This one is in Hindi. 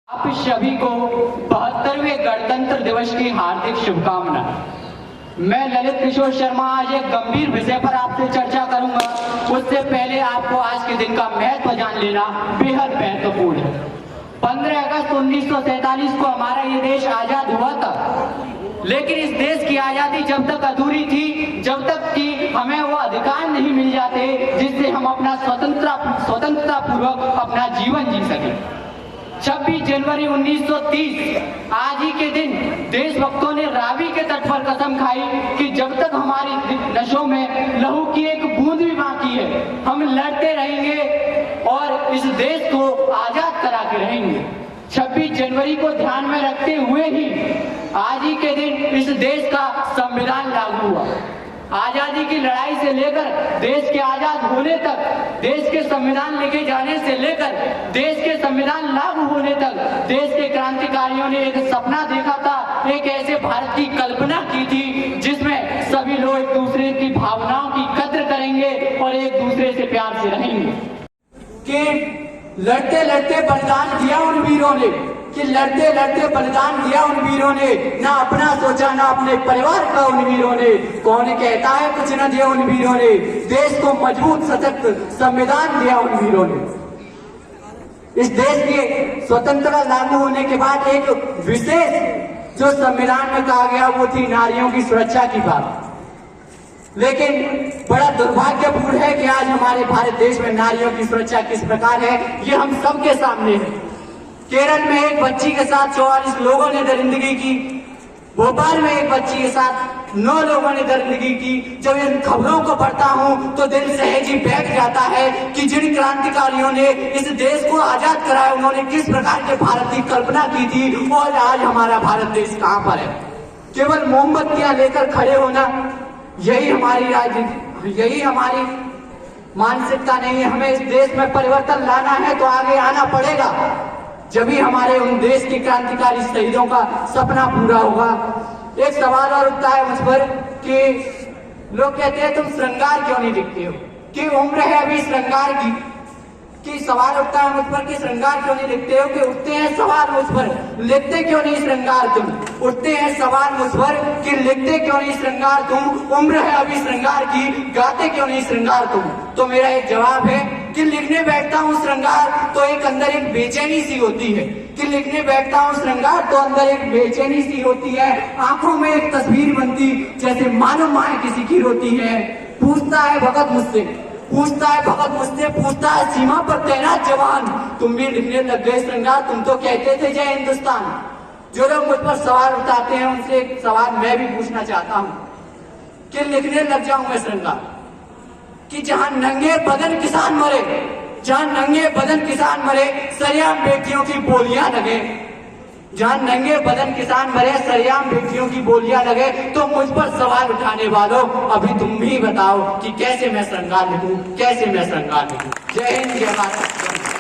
आप सभी को 72वें गणतंत्र दिवस की हार्दिक शुभकामनाएं। मैं ललित किशोर शर्मा आज एक गंभीर विषय पर आपसे चर्चा करूंगा। उससे पहले आपको आज के दिन का महत्व जान लेना बेहद महत्वपूर्ण है। 15 अगस्त 1947 को हमारा ये देश आजाद हुआ था, लेकिन इस देश की आजादी जब तक अधूरी थी, जब तक कि हमें वो अधिकार नहीं मिल जाते जिससे हम अपना स्वतंत्रता पूर्वक अपना जीवन जी सके। 26 जनवरी 1930 आज ही के दिन देशभक्तों ने रावी के तट पर कसम खाई कि जब तक हमारी नसों में लहू की एक बूंद भी बाकी है, हम लड़ते रहेंगे और इस देश को आजाद करा के रहेंगे। 26 जनवरी को ध्यान में रखते हुए ही आज ही के दिन इस देश का संविधान लागू हुआ। आजादी की लड़ाई से लेकर देश के आजाद होने तक, देश के संविधान लिखे जाने से लेकर देश के संविधान लागू होने तक देश के क्रांतिकारियों ने एक सपना देखा था, एक ऐसे भारत की कल्पना की थी जिसमें सभी लोग एक दूसरे की भावनाओं की कद्र करेंगे और एक दूसरे से प्यार से रहेंगे। कि लड़ते लड़ते बलिदान दिया उन वीरों ने, कि लड़ते लड़ते बलिदान दिया उन वीरों ने, ना अपना सोचा ना अपने परिवार का उन वीरों ने। कौन कहता है कुछ न दिया उन वीरों ने, देश को मजबूत सशक्त संविधान दिया उन वीरों ने। इस देश के स्वतंत्रता लागू होने के बाद एक विशेष जो संविधान में कहा गया वो थी नारियों की सुरक्षा की बात। लेकिन बड़ा दुर्भाग्यपूर्ण है कि आज हमारे भारत देश में नारियों की सुरक्षा किस प्रकार है ये हम सबके सामने है। केरल में एक बच्ची के साथ 44 लोगों ने दरिंदगी की, भोपाल में एक बच्ची के साथ 9 लोगों ने दरिंदगी की। जब इन खबरों को पढ़ता हूं तो दिल सहज ही बैठ जाता है कि जिन क्रांतिकारियों ने इस देश को आजाद कराया उन्होंने किस प्रकार के भारत की कल्पना की थी और आज हमारा भारत देश कहां पर है। केवल मोमबत्तियां लेकर खड़े होना यही हमारी राजनीति, यही हमारी मानसिकता नहीं है। हमें इस देश में परिवर्तन लाना है तो आगे आना पड़ेगा, जब भी हमारे उन देश के क्रांतिकारी शहीदों का सपना पूरा होगा। एक सवाल और उठता है मुझ पर कि लोग कहते हैं तुम श्रृंगार क्यों नहीं दिखते हो, कि उम्र है अभी श्रृंगार की। कि सवाल उठता है मुझ पर कि श्रृंगार क्यों नहीं लिखते हो, कि उठते हैं सवाल मुझ पर लिखते क्यों नहीं श्रृंगार तुम, उठते हैं सवाल मुझ पर कि लिखते क्यों नहीं श्रृंगार तुम, उम्र है अभी श्रृंगार की, गाते क्यों नहीं श्रृंगार तुम। तो मेरा एक जवाब है कि लिखने बैठता हूँ श्रृंगार तो एक अंदर एक बेचैनी सी होती है, कि लिखने बैठता हूँ श्रृंगार तो अंदर एक बेचैनी सी होती है। आंखों में एक तस्वीर बनती जैसे मानो माए किसी की रोती है। पूछता है भगत मुझसे, पूछता है भगत मुझसे, पूछता है सीमा पर तैनात जवान, तुम भी लिखने लग गए श्रृंगार, तुम तो कहते थे जय हिंदुस्तान। जो लोग मुझ पर सवाल उठाते हैं उनसे एक सवाल मैं भी पूछना चाहता हूँ कि लिखने लग जाऊं मैं श्रृंगार, कि जहां नंगे बदन किसान मरे, जहां नंगे बदन किसान मरे सरेआम बेटियों की बोलियां लगे, जहां नंगे बदन किसान मरे सरेआम बेटियों की बोलियां लगे, तो मुझ पर सवाल उठाने वालों अभी तुम भी बताओ कि कैसे मैं श्रृंगार लिखूं, कैसे मैं श्रृंगार लिखूं। जय हिंद, जय भारत।